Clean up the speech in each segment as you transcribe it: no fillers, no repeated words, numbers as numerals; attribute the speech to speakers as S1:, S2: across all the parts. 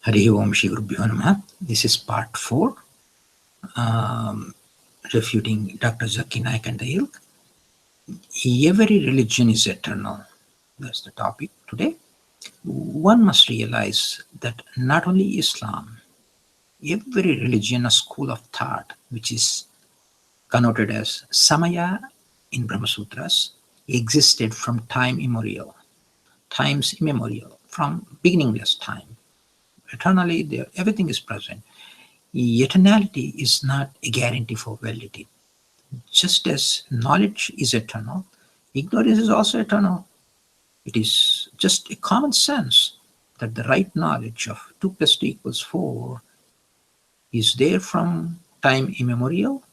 S1: Hari Om Shri Gurubhyo Namaha. This is part 4, um, refuting Dr. Zakir, Naik and the ilk. Every religion is eternal. That's the topic today. One must realize that not only Islam, every religion, a school of thought, which is connoted as Samaya in Brahma Sutras, existed from times immemorial, from beginningless time. Eternally, there, everything is present. Eternality is not a guarantee for validity. Just as knowledge is eternal, ignorance is also eternal. It is just a common sense that the right knowledge of 2 plus 2 equals 4 is there from time immemorial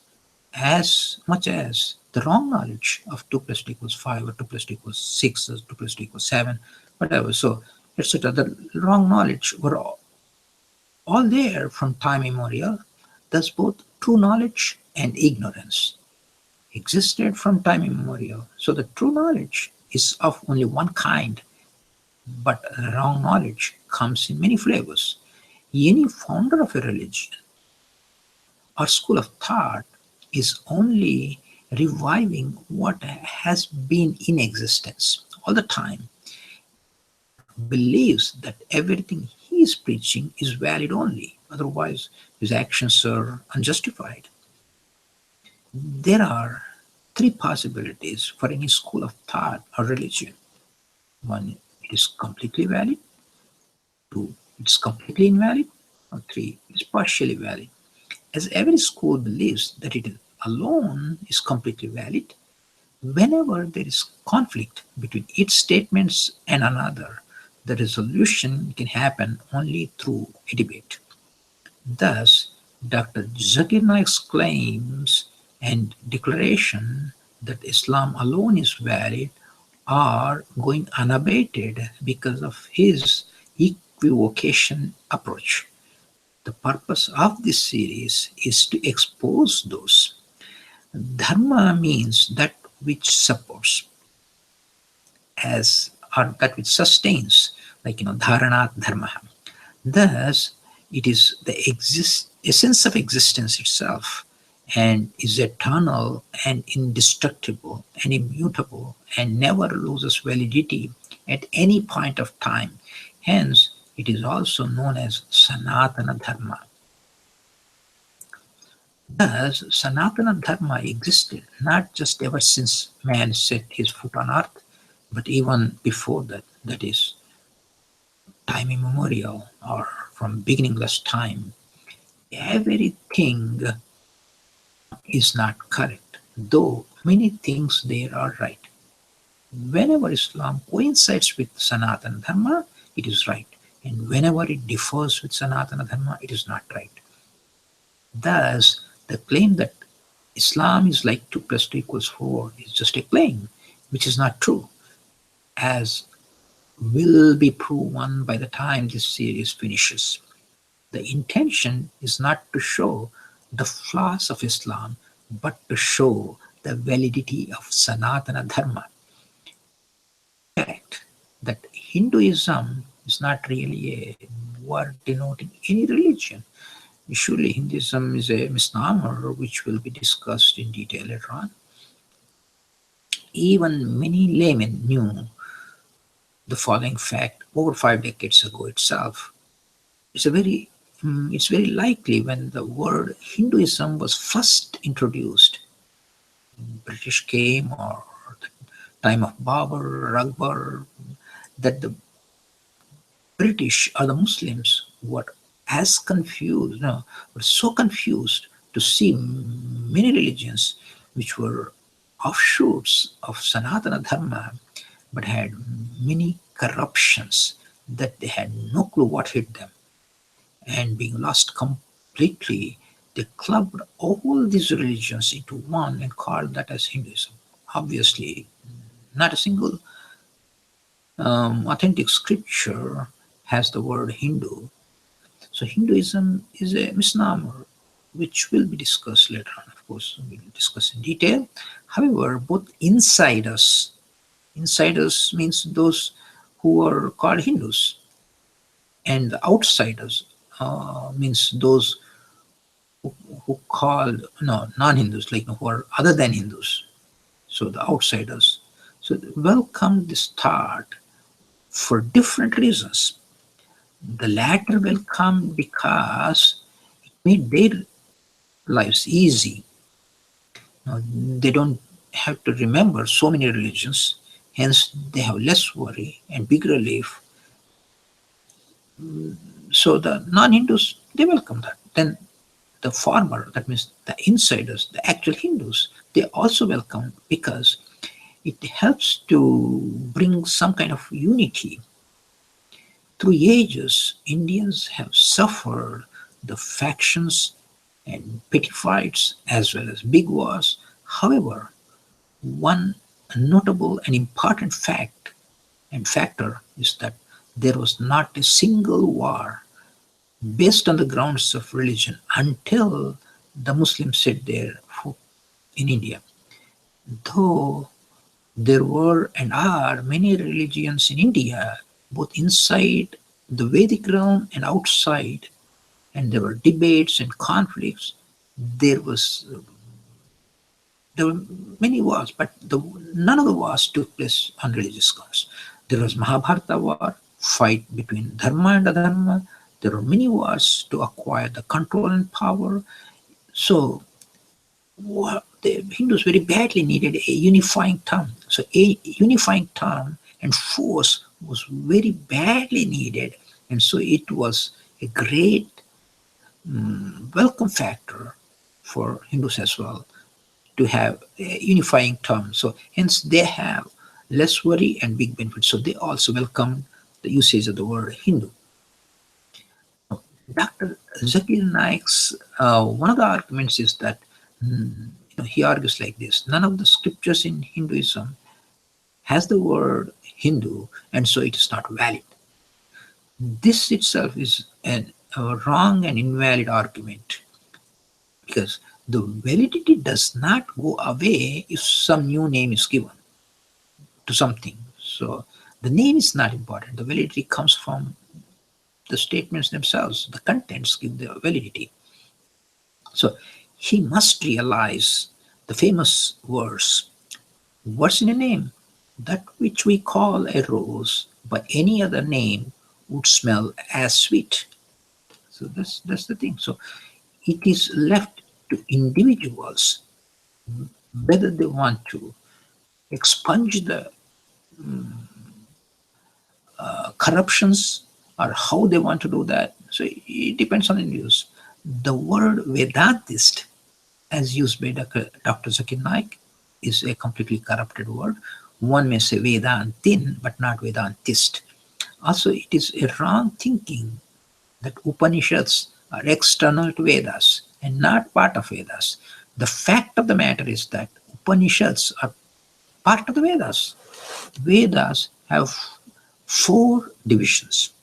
S1: as much as the wrong knowledge of 2 plus 2 equals 5 or 2 plus 2 equals 6 or 2 plus 2 equals 7, whatever. So, etc. The wrong knowledge were all there from time immemorial. Thus, both true knowledge and ignorance existed from time immemorial. So the true knowledge is of only one kind, but wrong knowledge comes in many flavors. Any founder of a religion or school of thought is only reviving what has been in existence all the time, believes that everything he is preaching is valid only, otherwise his actions are unjustified. There are three possibilities for any school of thought or religion. One, it is completely valid. Two, it's completely invalid. Or three, it's partially valid. As every school believes that it alone is completely valid, whenever there is conflict between its statements and another, the resolution can happen only through a debate. Thus, Dr. Zakir Naik's claims and declaration that Islam alone is valid are going unabated because of his equivocation approach. The purpose of this series is to expose those. Dharma means that which supports, as or that which sustains, like dharanat dharma. Thus, it is the essence of existence itself and is eternal and indestructible and immutable and never loses validity at any point of time. Hence, it is also known as Sanatana Dharma. Thus, Sanatana Dharma existed not just ever since man set his foot on earth, but even before that, that is, time immemorial or from beginningless time. Everything is not correct, though many things there are right. Whenever Islam coincides with Sanatana Dharma, it is right, and whenever it differs with Sanatana Dharma, it is not right. Thus, the claim that Islam is like 2 plus 2 equals 4 is just a claim, which is not true, as will be proven by the time this series finishes. The intention is not to show the flaws of Islam, but to show the validity of Sanatana Dharma. Fact that Hinduism is not really a word denoting any religion. Surely Hinduism is a misnomer which will be discussed in detail later on. Even many laymen knew the following fact over 5 decades ago itself. It's very likely when the word Hinduism was first introduced, British came, or the time of Babur, Akbar, that the British or the Muslims were as confused, no, were so confused to see many religions which were offshoots of Sanatana Dharma but had many corruptions that they had no clue what hit them. And being lost completely, they clubbed all these religions into one and called that as Hinduism. Obviously, not a single authentic scripture has the word Hindu. So Hinduism is a misnomer, which will be discussed later on. Of course, we'll discuss in detail. However, both insiders means those who are called Hindus, and the outsiders means those who, who call no non-Hindus, like who are other than Hindus. So the outsiders. So they welcome this thought for different reasons. The latter welcome because it made their lives easy. They don't have to remember so many religions, hence they have less worry and big relief. So the non-Hindus, they welcome that. Then the former, that means the insiders, the actual Hindus, they also welcome because it helps to bring some kind of unity. Through ages, Indians have suffered the factions and petty fights as well as big wars. However, one notable and important fact and factor is that there was not a single war based on the grounds of religion until the Muslims set their foot in India. Though there were and are many religions in India, both inside the Vedic realm and outside, and there were debates and conflicts. There was there were many wars, but none of the wars took place on religious grounds. There was Mahabharata war, fight between dharma and adharma. There were many wars to acquire the control and power. So the Hindus very badly needed a unifying term. So a unifying term and force was very badly needed, and so it was a great welcome factor for Hindus as well to have a unifying term. So hence they have less worry and big benefits. So they also welcome the usage of the word Hindu. Dr. Zakir Naik's one of the arguments is that he argues like this: none of the scriptures in Hinduism has the word Hindu, and so it is not valid. This itself is a wrong and invalid argument because the validity does not go away if some new name is given to something. So the name is not important. The validity comes from the statements themselves. The contents give the validity. So he must realize the famous verse: what's in a name? That which we call a rose by any other name would smell as sweet. So that's the thing. So it is left to individuals whether they want to expunge the corruptions or how they want to do that. So it depends on the use. The word Vedantist, as used by Dr. Zakir Naik, is a completely corrupted word. One may say Vedantin, but not Vedantist. Also, it is a wrong thinking that Upanishads are external to Vedas and not part of Vedas. The fact of the matter is that Upanishads are part of the Vedas. Vedas have four divisions.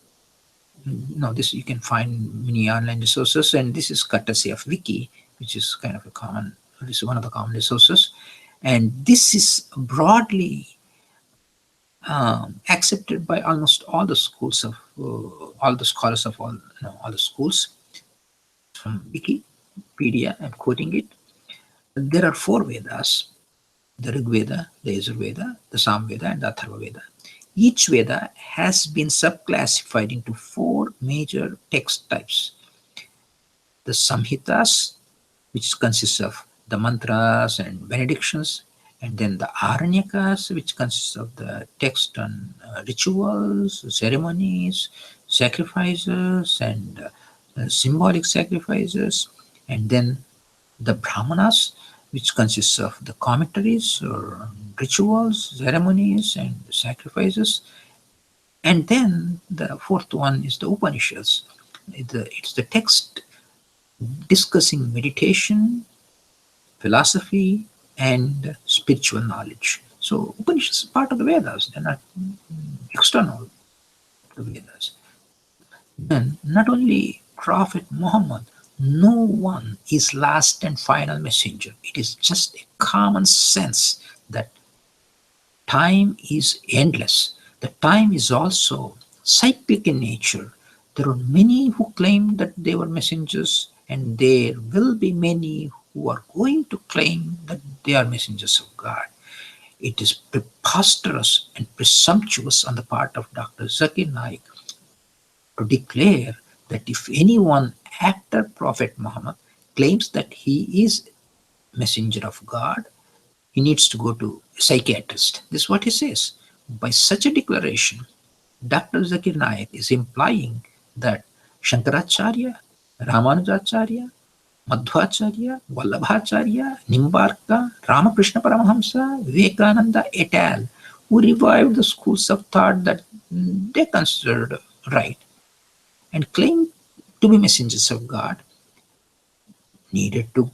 S1: This you can find many online resources, and this is courtesy of Wiki, which is kind of a common, this is one of the common resources. And this is broadly accepted by almost all the schools of all the scholars of all the schools. From Wikipedia, I'm quoting it. There are four Vedas: the Rig Veda, the Yajur Veda, the Sam Veda, and the Atharva Veda. Each Veda has been subclassified into four major text types: the Samhitas, which consists of the mantras and benedictions, and then the Aranyakas, which consists of the text on rituals, ceremonies, sacrifices, and symbolic sacrifices, and then the Brahmanas, which consists of the commentaries or rituals, ceremonies, and sacrifices. And then the fourth one is the Upanishads. It's the text discussing meditation, philosophy, and spiritual knowledge. So Upanishads is part of the Vedas. They're not external to the Vedas. Then not only Prophet Muhammad, no one is last and final messenger. It is just a common sense that time is endless. The time is also cyclic in nature. There are many who claim that they were messengers, and there will be many who are going to claim that they are messengers of God. It is preposterous and presumptuous on the part of Dr. Zakir Naik to declare that if anyone after Prophet Muhammad claims that he is messenger of God, he needs to go to a psychiatrist. This is what he says. By such a declaration, Dr. Zakir Naik is implying that Shankaracharya, Ramanujacharya, Madhvacharya, Vallabhacharya, Nimbarka, Ramakrishna Paramahamsa, Vivekananda et al., who revived the schools of thought that they considered right and claimed to be messengers of God, needed to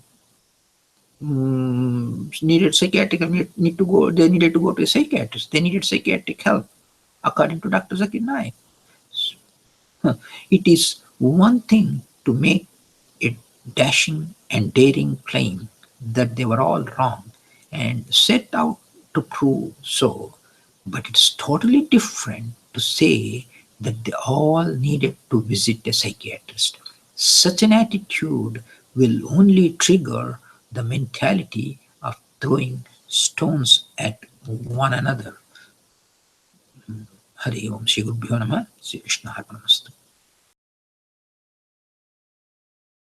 S1: needed psychiatric need to go they needed to go to a psychiatrist. They needed psychiatric help, according to Dr. Zakir Naik. It is one thing to make a dashing and daring claim that they were all wrong and set out to prove so, but it's totally different to say that they all needed to visit a psychiatrist. Such an attitude will only trigger the mentality of throwing stones at one another. Hari Om Shri Gurubhyo Namah. Shri Krishna Arpanamastu.